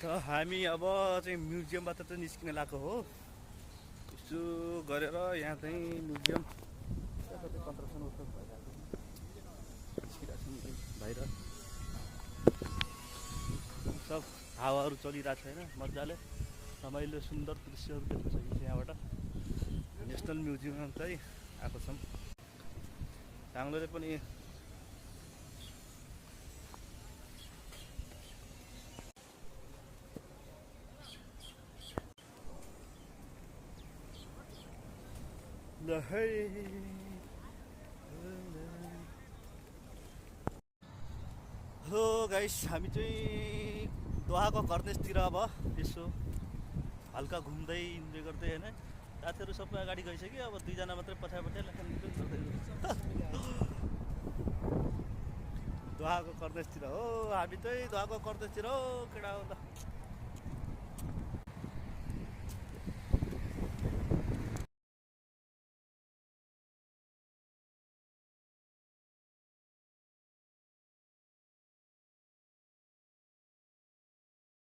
हामी अब चाहिँ म्युजियमबाट चाहिँ निस्किन लागेको हो। यसो गरेर यहाँ चाहिँ म्युजियम कतै कन्स्ट्रक्सन वर्क भइरहेको निस्किरहेको छ बाहिर। सब हावाहरू चलिरहेको छैन, मजाले रमाइलो सुन्दर दृश्यहरू देख्न सकिन्छ यहाँबाट। नेसनल म्युजियम चाहिँ आएको छौँ। चाङ्लोले पनि हो गाइस, हामी चाहिँ दोहाको कर्नेसतिर अब यसो हल्का घुम्दै इन्जोय गर्दै होइन। साथीहरू सबै अगाडि गइसक्यो, अब दुईजना मात्रै पछाडि दोहाको कर्नेसतिर हो। हामी चाहिँ दोहाको कर्नेसतिर हो केटा हो त।